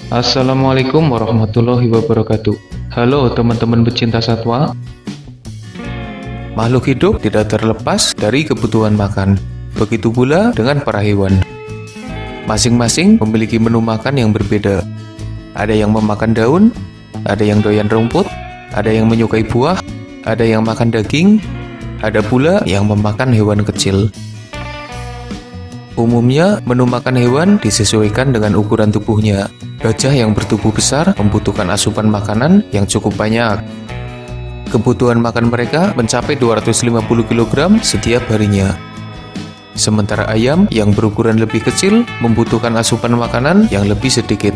Assalamualaikum warahmatullahi wabarakatuh. Halo teman-teman pecinta satwa. Makhluk hidup tidak terlepas dari kebutuhan makan. Begitu pula dengan para hewan. Masing-masing memiliki menu makan yang berbeda. Ada yang memakan daun, ada yang doyan rumput, ada yang menyukai buah, ada yang makan daging, ada pula yang memakan hewan kecil. Umumnya, menu makan hewan disesuaikan dengan ukuran tubuhnya. Gajah yang bertubuh besar membutuhkan asupan makanan yang cukup banyak. Kebutuhan makan mereka mencapai 250 kg setiap harinya. Sementara ayam yang berukuran lebih kecil membutuhkan asupan makanan yang lebih sedikit.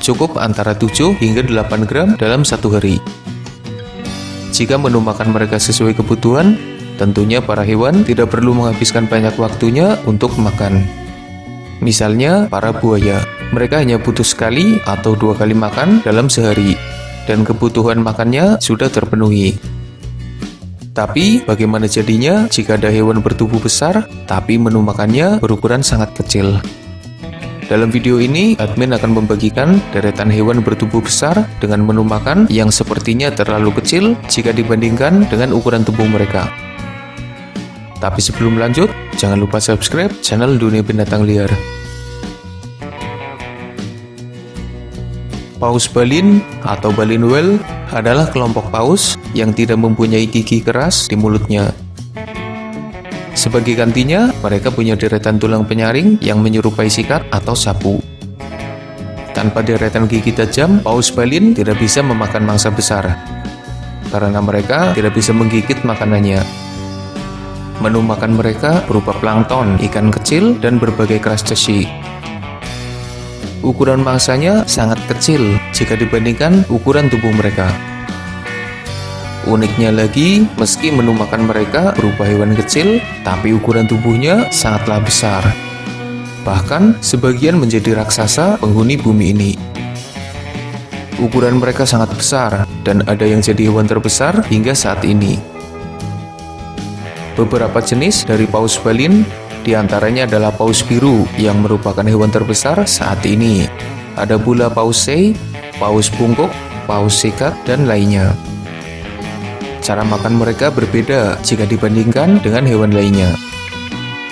Cukup antara 7 hingga 8 gram dalam satu hari. Jika menu makan mereka sesuai kebutuhan, tentunya para hewan tidak perlu menghabiskan banyak waktunya untuk makan. Misalnya, para buaya, mereka hanya butuh sekali atau 2 kali makan dalam sehari, dan kebutuhan makannya sudah terpenuhi. Tapi, bagaimana jadinya jika ada hewan bertubuh besar, tapi menu makannya berukuran sangat kecil? Dalam video ini, admin akan membagikan deretan hewan bertubuh besar dengan menu makan yang sepertinya terlalu kecil jika dibandingkan dengan ukuran tubuh mereka. Tapi sebelum lanjut, jangan lupa subscribe channel Dunia Binatang Liar. Paus balin atau balin whale adalah kelompok paus yang tidak mempunyai gigi keras di mulutnya. Sebagai gantinya, mereka punya deretan tulang penyaring yang menyerupai sikat atau sapu. Tanpa deretan gigi tajam, paus balin tidak bisa memakan mangsa besar, karena mereka tidak bisa menggigit makanannya. Menu makan mereka berupa plankton, ikan kecil, dan berbagai crustacean. Ukuran mangsanya sangat kecil jika dibandingkan ukuran tubuh mereka. Uniknya lagi, meski menu makan mereka berupa hewan kecil, tapi ukuran tubuhnya sangatlah besar. Bahkan, sebagian menjadi raksasa penghuni bumi ini. Ukuran mereka sangat besar, dan ada yang jadi hewan terbesar hingga saat ini. Beberapa jenis dari paus balin, diantaranya adalah paus biru yang merupakan hewan terbesar saat ini. Ada pula paus sei, paus bungkuk, paus sikat, dan lainnya. Cara makan mereka berbeda jika dibandingkan dengan hewan lainnya.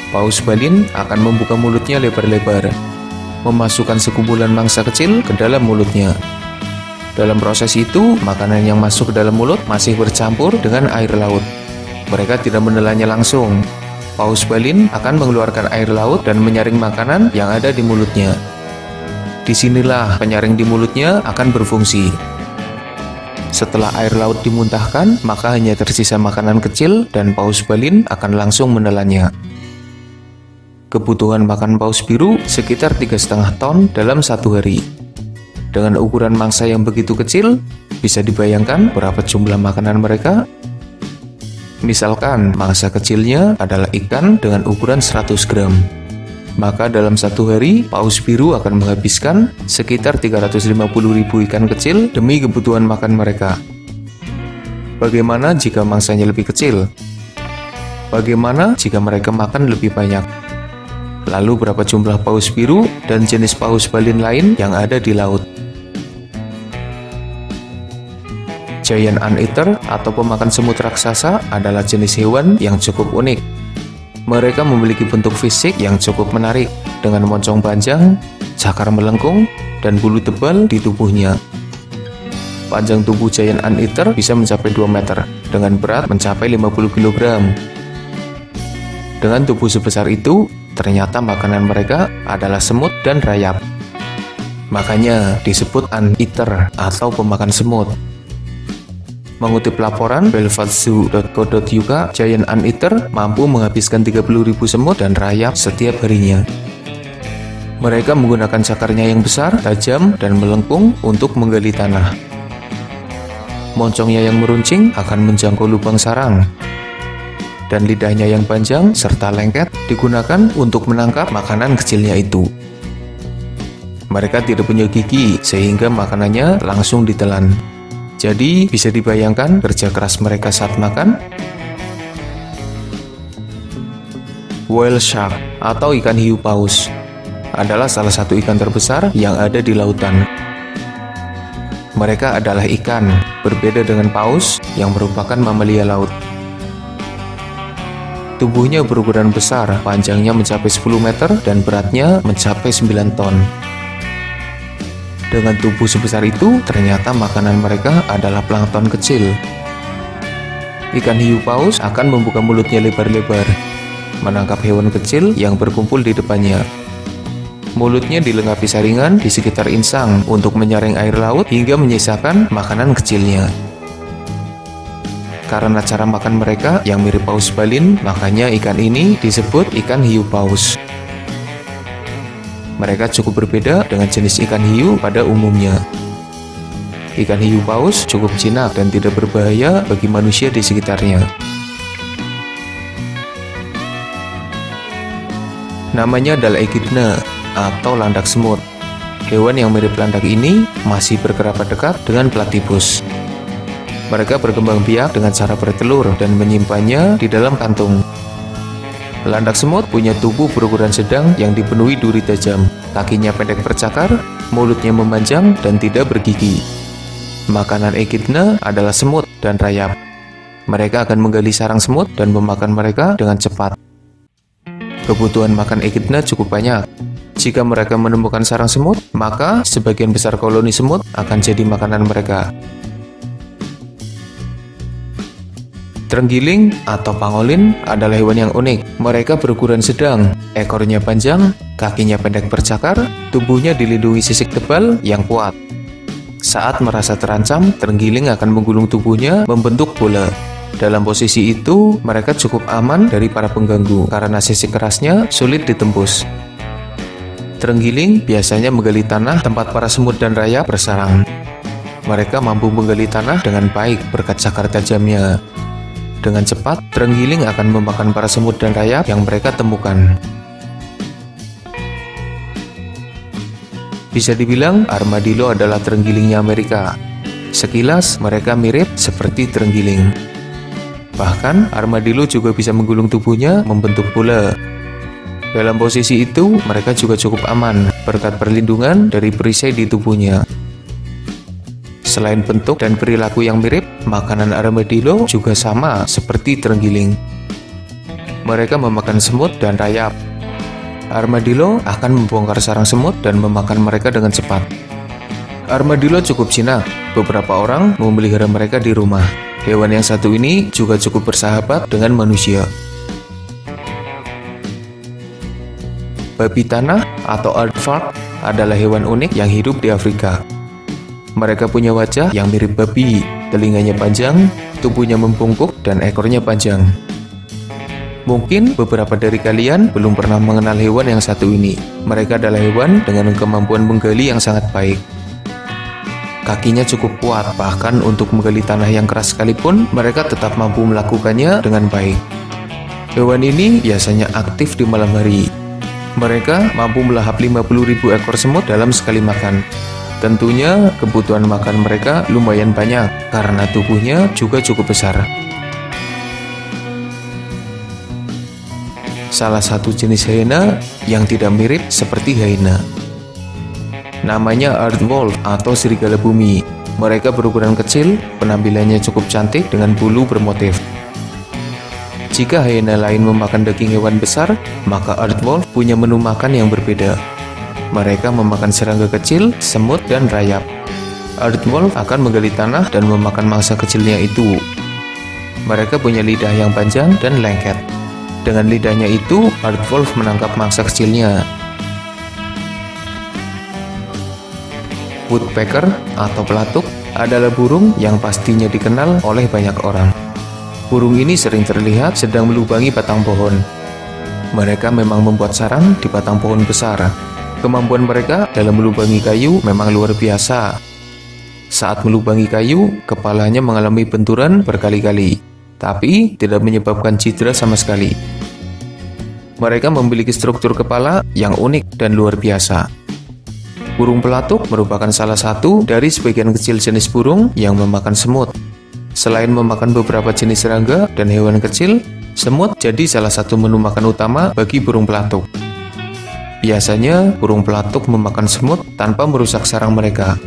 Paus balin akan membuka mulutnya lebar-lebar, memasukkan sekumpulan mangsa kecil ke dalam mulutnya. Dalam proses itu, makanan yang masuk ke dalam mulut masih bercampur dengan air laut. Mereka tidak menelannya langsung. Paus balin akan mengeluarkan air laut dan menyaring makanan yang ada di mulutnya. Disinilah penyaring di mulutnya akan berfungsi. Setelah air laut dimuntahkan, maka hanya tersisa makanan kecil dan paus balin akan langsung menelannya. Kebutuhan makan paus biru sekitar 3,5 ton dalam satu hari. Dengan ukuran mangsa yang begitu kecil, bisa dibayangkan berapa jumlah makanan mereka? Misalkan mangsa kecilnya adalah ikan dengan ukuran 100 gram. Maka dalam satu hari, paus biru akan menghabiskan sekitar 350.000 ikan kecil demi kebutuhan makan mereka. Bagaimana jika mangsanya lebih kecil? Bagaimana jika mereka makan lebih banyak? Lalu berapa jumlah paus biru dan jenis paus balin lain yang ada di laut? Giant anteater atau pemakan semut raksasa adalah jenis hewan yang cukup unik. Mereka memiliki bentuk fisik yang cukup menarik, dengan moncong panjang, cakar melengkung, dan bulu tebal di tubuhnya. Panjang tubuh giant anteater bisa mencapai 2 meter, dengan berat mencapai 50 kg. Dengan tubuh sebesar itu, ternyata makanan mereka adalah semut dan rayap. Makanya disebut anteater atau pemakan semut. Mengutip laporan belfastzoo.co.uk, giant anteater mampu menghabiskan 30.000 semut dan rayap setiap harinya. Mereka menggunakan cakarnya yang besar, tajam, dan melengkung untuk menggali tanah. Moncongnya yang meruncing akan menjangkau lubang sarang. Dan lidahnya yang panjang serta lengket digunakan untuk menangkap makanan kecilnya itu. Mereka tidak punya gigi, sehingga makanannya langsung ditelan. Jadi, bisa dibayangkan kerja keras mereka saat makan? Whale shark atau ikan hiu paus. adalah salah satu ikan terbesar yang ada di lautan. Mereka adalah ikan, berbeda dengan paus yang merupakan mamalia laut. Tubuhnya berukuran besar, panjangnya mencapai 10 meter dan beratnya mencapai 9 ton. Dengan tubuh sebesar itu, ternyata makanan mereka adalah plankton kecil. Ikan hiu paus akan membuka mulutnya lebar-lebar, menangkap hewan kecil yang berkumpul di depannya. Mulutnya dilengkapi saringan di sekitar insang untuk menyaring air laut hingga menyisakan makanan kecilnya. Karena cara makan mereka yang mirip paus balin, makanya ikan ini disebut ikan hiu paus. Mereka cukup berbeda dengan jenis ikan hiu pada umumnya. Ikan hiu paus cukup jinak dan tidak berbahaya bagi manusia di sekitarnya. Namanya adalah echidna atau landak semut. Hewan yang mirip landak ini masih berkerabat dekat dengan platypus. Mereka berkembang biak dengan cara bertelur dan menyimpannya di dalam kantung. Landak semut punya tubuh berukuran sedang yang dipenuhi duri tajam. Kakinya pendek bercakar, mulutnya memanjang dan tidak bergigi. Makanan echidna adalah semut dan rayap. Mereka akan menggali sarang semut dan memakan mereka dengan cepat. Kebutuhan makan echidna cukup banyak. Jika mereka menemukan sarang semut, maka sebagian besar koloni semut akan jadi makanan mereka. Terenggiling atau pangolin adalah hewan yang unik. Mereka berukuran sedang, ekornya panjang, kakinya pendek bercakar, tubuhnya dilindungi sisik tebal yang kuat. Saat merasa terancam, terenggiling akan menggulung tubuhnya membentuk bola. Dalam posisi itu, mereka cukup aman dari para pengganggu karena sisik kerasnya sulit ditembus. Terenggiling biasanya menggali tanah tempat para semut dan rayap bersarang. Mereka mampu menggali tanah dengan baik berkat cakar tajamnya. Dengan cepat, terenggiling akan memakan para semut dan rayap yang mereka temukan. Bisa dibilang, armadillo adalah terenggilingnya Amerika. Sekilas, mereka mirip seperti terenggiling. Bahkan, armadillo juga bisa menggulung tubuhnya membentuk bola. Dalam posisi itu, mereka juga cukup aman berkat perlindungan dari perisai di tubuhnya. Selain bentuk dan perilaku yang mirip, makanan armadillo juga sama seperti terenggiling. Mereka memakan semut dan rayap. Armadillo akan membongkar sarang semut dan memakan mereka dengan cepat. Armadillo cukup jinak. Beberapa orang memelihara mereka di rumah. Hewan yang satu ini juga cukup bersahabat dengan manusia. Babi tanah atau aardvark adalah hewan unik yang hidup di Afrika. Mereka punya wajah yang mirip babi, telinganya panjang, tubuhnya membungkuk, dan ekornya panjang. Mungkin beberapa dari kalian belum pernah mengenal hewan yang satu ini. Mereka adalah hewan dengan kemampuan menggali yang sangat baik. Kakinya cukup kuat, bahkan untuk menggali tanah yang keras sekalipun, mereka tetap mampu melakukannya dengan baik. Hewan ini biasanya aktif di malam hari. Mereka mampu melahap 50.000 ekor semut dalam sekali makan. Tentunya kebutuhan makan mereka lumayan banyak karena tubuhnya juga cukup besar. Salah satu jenis hyena yang tidak mirip seperti hyena. Namanya aardwolf atau serigala bumi. Mereka berukuran kecil, penampilannya cukup cantik dengan bulu bermotif. Jika hyena lain memakan daging hewan besar, maka aardwolf punya menu makan yang berbeda. Mereka memakan serangga kecil, semut, dan rayap. Aardwolf akan menggali tanah dan memakan mangsa kecilnya itu. Mereka punya lidah yang panjang dan lengket. Dengan lidahnya itu, aardwolf menangkap mangsa kecilnya. Woodpecker atau pelatuk adalah burung yang pastinya dikenal oleh banyak orang. Burung ini sering terlihat sedang melubangi batang pohon. Mereka memang membuat sarang di batang pohon besar. Kemampuan mereka dalam melubangi kayu memang luar biasa. Saat melubangi kayu, kepalanya mengalami benturan berkali-kali, tapi tidak menyebabkan cedera sama sekali. Mereka memiliki struktur kepala yang unik dan luar biasa. Burung pelatuk merupakan salah satu dari sebagian kecil jenis burung yang memakan semut. Selain memakan beberapa jenis serangga dan hewan kecil, semut jadi salah satu menu makan utama bagi burung pelatuk. Biasanya, burung pelatuk memakan semut tanpa merusak sarang mereka.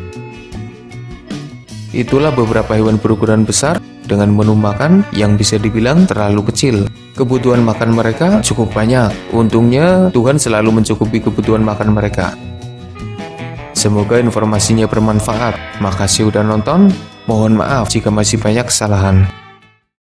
Itulah beberapa hewan berukuran besar dengan menu makan yang bisa dibilang terlalu kecil. Kebutuhan makan mereka cukup banyak. Untungnya, Tuhan selalu mencukupi kebutuhan makan mereka. Semoga informasinya bermanfaat. Makasih udah nonton. Mohon maaf jika masih banyak kesalahan.